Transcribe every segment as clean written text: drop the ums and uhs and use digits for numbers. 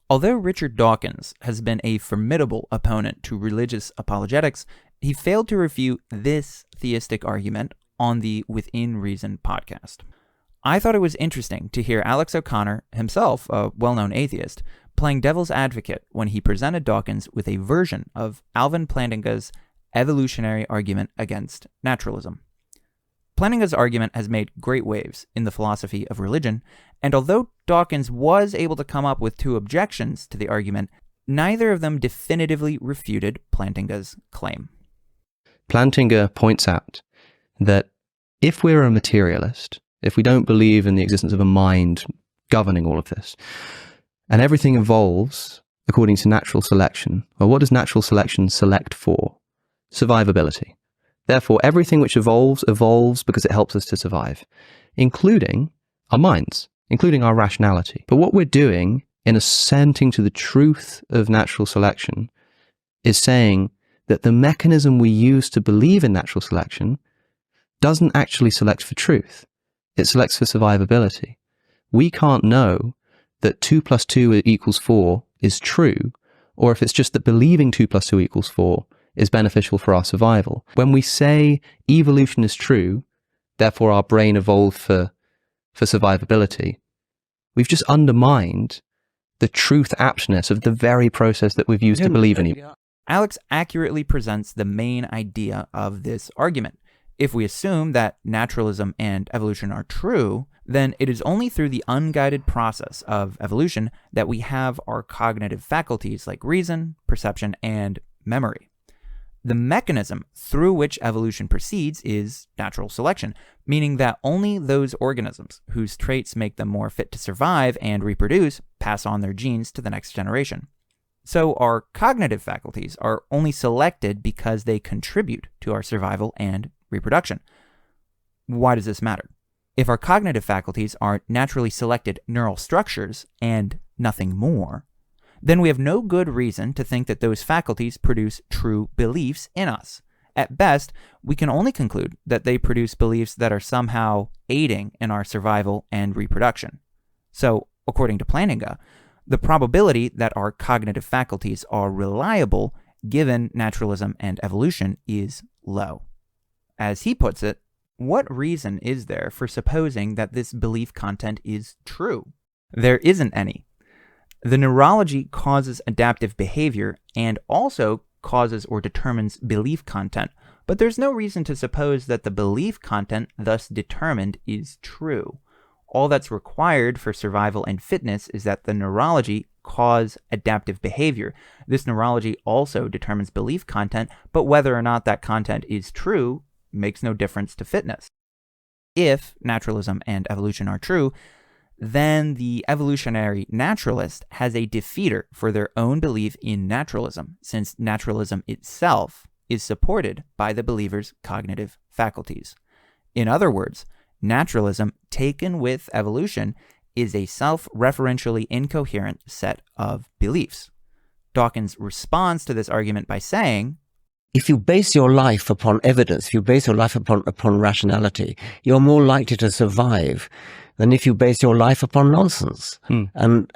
Although Richard Dawkins has been a formidable opponent to religious apologetics, he failed to refute this theistic argument on the Within Reason podcast. I thought it was interesting to hear Alex O'Connor, himself a well-known atheist, playing devil's advocate when he presented Dawkins with a version of Alvin Plantinga's evolutionary argument against naturalism. Plantinga's argument has made great waves in the philosophy of religion, and although Dawkins was able to come up with two objections to the argument, neither of them definitively refuted Plantinga's claim. Plantinga points out that if we're a materialist, if we don't believe in the existence of a mind governing all of this, and everything evolves according to natural selection, well, what does natural selection select for? Survivability. Therefore, everything which evolves because it helps us to survive, including our minds, including our rationality. But what we're doing in assenting to the truth of natural selection is saying that the mechanism we use to believe in natural selection doesn't actually select for truth. It selects for survivability. We can't know that 2 + 2 = 4 is true, or if it's just that believing 2 + 2 = 4 is beneficial for our survival. When we say evolution is true, therefore our brain evolved for survivability, we've just undermined the truth aptness of the very process that we've used to believe in it. Alex accurately presents the main idea of this argument. If we assume that naturalism and evolution are true, then it is only through the unguided process of evolution that we have our cognitive faculties like reason, perception, and memory. The mechanism through which evolution proceeds is natural selection, meaning that only those organisms whose traits make them more fit to survive and reproduce pass on their genes to the next generation. So our cognitive faculties are only selected because they contribute to our survival and reproduction. Why does this matter? If our cognitive faculties are naturally selected neural structures and nothing more, then we have no good reason to think that those faculties produce true beliefs in us. At best, we can only conclude that they produce beliefs that are somehow aiding in our survival and reproduction. So, according to Plantinga, the probability that our cognitive faculties are reliable given naturalism and evolution is low. As he puts it, what reason is there for supposing that this belief content is true? There isn't any. The neurology causes adaptive behavior and also causes or determines belief content, but there's no reason to suppose that the belief content thus determined is true. All that's required for survival and fitness is that the neurology cause adaptive behavior. This neurology also determines belief content, but whether or not that content is true makes no difference to fitness. If naturalism and evolution are true, then the evolutionary naturalist has a defeater for their own belief in naturalism, since naturalism itself is supported by the believer's cognitive faculties. In other words, naturalism taken with evolution is a self-referentially incoherent set of beliefs. Dawkins responds to this argument by saying, if you base your life upon evidence, if you base your life upon rationality, you're more likely to survive than if you base your life upon nonsense. And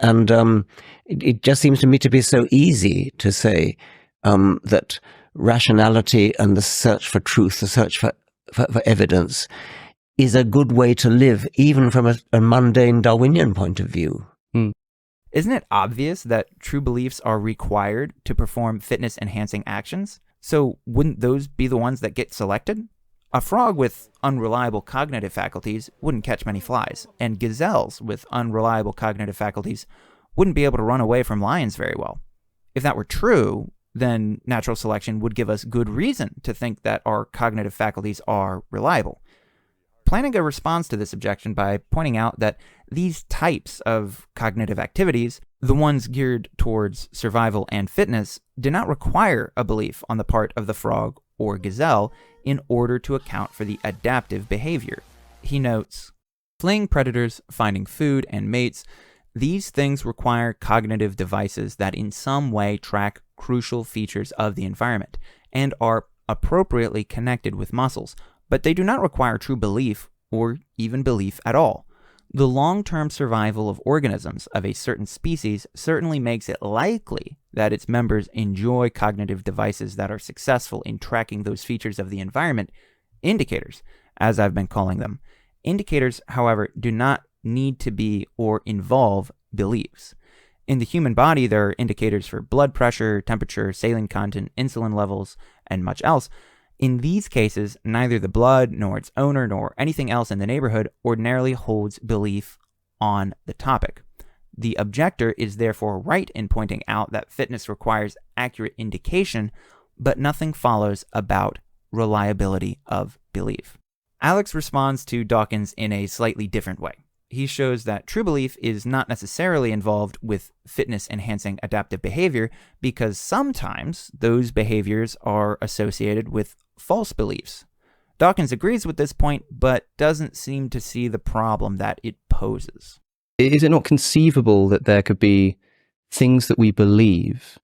it just seems to me to be so easy to say that rationality and the search for truth, the search for evidence, is a good way to live, even from a mundane Darwinian point of view. Isn't it obvious that true beliefs are required to perform fitness-enhancing actions? So wouldn't those be the ones that get selected? A frog with unreliable cognitive faculties wouldn't catch many flies, and gazelles with unreliable cognitive faculties wouldn't be able to run away from lions very well. If that were true, then natural selection would give us good reason to think that our cognitive faculties are reliable. Plantinga responds to this objection by pointing out that these types of cognitive activities, the ones geared towards survival and fitness, do not require a belief on the part of the frog or gazelle in order to account for the adaptive behavior. He notes, fleeing predators, finding food and mates, these things require cognitive devices that in some way track crucial features of the environment and are appropriately connected with muscles, but they do not require true belief or even belief at all. The long-term survival of organisms of a certain species certainly makes it likely that its members enjoy cognitive devices that are successful in tracking those features of the environment, indicators, as I've been calling them. Indicators, however, do not need to be or involve beliefs. In the human body, there are indicators for blood pressure, temperature, saline content, insulin levels, and much else. In these cases, neither the blood, nor its owner, nor anything else in the neighborhood ordinarily holds belief on the topic. The objector is therefore right in pointing out that fitness requires accurate indication, but nothing follows about reliability of belief. Alex responds to Dawkins in a slightly different way. He shows that true belief is not necessarily involved with fitness-enhancing adaptive behavior because sometimes those behaviors are associated with false beliefs. Dawkins agrees with this point, but doesn't seem to see the problem that it poses. Is it not conceivable that there could be things that we believe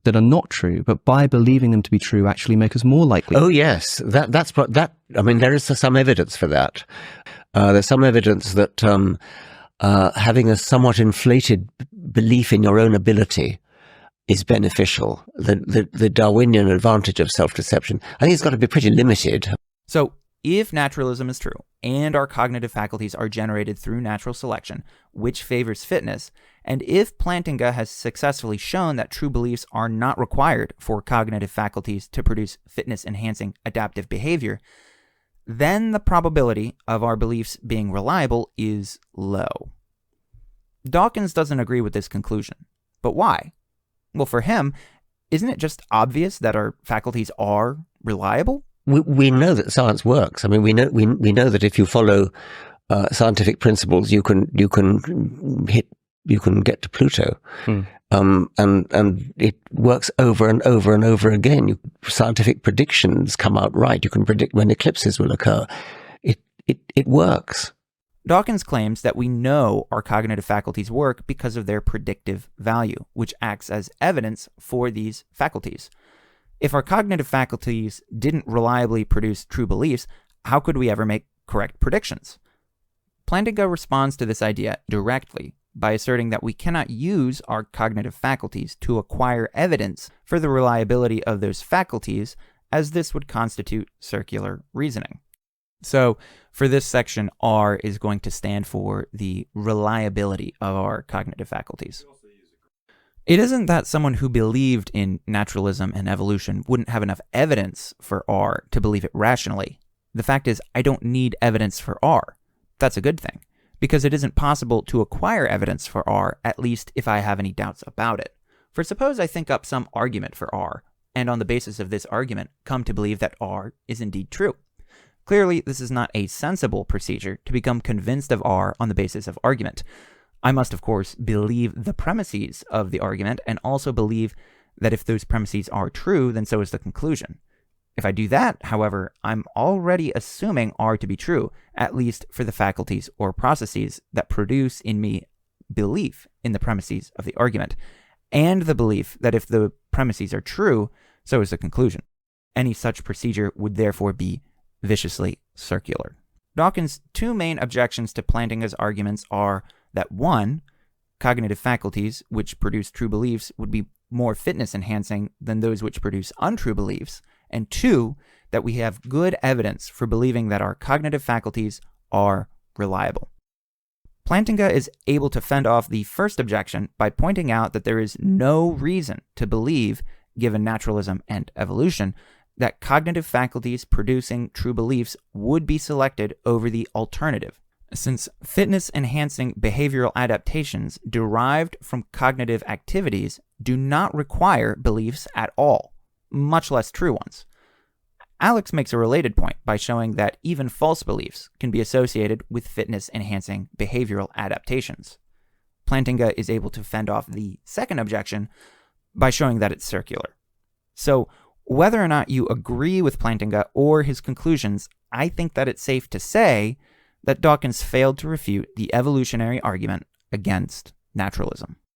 that are not true, but by believing them to be true actually make us more likely? Oh yes, I mean, there is some evidence for that. There's some evidence that having a somewhat inflated belief in your own ability is beneficial. The Darwinian advantage of self-deception, I think it's got to be pretty limited. So, if naturalism is true, and our cognitive faculties are generated through natural selection, which favors fitness, and if Plantinga has successfully shown that true beliefs are not required for cognitive faculties to produce fitness-enhancing adaptive behavior, then the probability of our beliefs being reliable is low. Dawkins doesn't agree with this conclusion. But why? Well, for him, isn't it just obvious that our faculties are reliable? We know that science works. I mean, we know that if you follow scientific principles, you can get to Pluto. And it works over and over and over again. Scientific predictions come out right. You can predict when eclipses will occur. It works. Dawkins claims that we know our cognitive faculties work because of their predictive value, which acts as evidence for these faculties. If our cognitive faculties didn't reliably produce true beliefs, how could we ever make correct predictions? Plantinga responds to this idea directly by asserting that we cannot use our cognitive faculties to acquire evidence for the reliability of those faculties, as this would constitute circular reasoning. So, for this section, R is going to stand for the reliability of our cognitive faculties. It isn't that someone who believed in naturalism and evolution wouldn't have enough evidence for R to believe it rationally. The fact is, I don't need evidence for R. That's a good thing, because it isn't possible to acquire evidence for R, at least if I have any doubts about it. For suppose I think up some argument for R, and on the basis of this argument, come to believe that R is indeed true. Clearly, this is not a sensible procedure to become convinced of R on the basis of argument. I must, of course, believe the premises of the argument and also believe that if those premises are true, then so is the conclusion. If I do that, however, I'm already assuming R to be true, at least for the faculties or processes that produce in me belief in the premises of the argument, and the belief that if the premises are true, so is the conclusion. Any such procedure would therefore be viciously circular. Dawkins' two main objections to Plantinga's arguments are that 1, cognitive faculties which produce true beliefs would be more fitness enhancing than those which produce untrue beliefs, and 2, that we have good evidence for believing that our cognitive faculties are reliable. Plantinga is able to fend off the first objection by pointing out that there is no reason to believe, given naturalism and evolution, that cognitive faculties producing true beliefs would be selected over the alternative, since fitness-enhancing behavioral adaptations derived from cognitive activities do not require beliefs at all, much less true ones. Alex makes a related point by showing that even false beliefs can be associated with fitness-enhancing behavioral adaptations. Plantinga is able to fend off the second objection by showing that it's circular. So, whether or not you agree with Plantinga or his conclusions, I think that it's safe to say that Dawkins failed to refute the evolutionary argument against naturalism.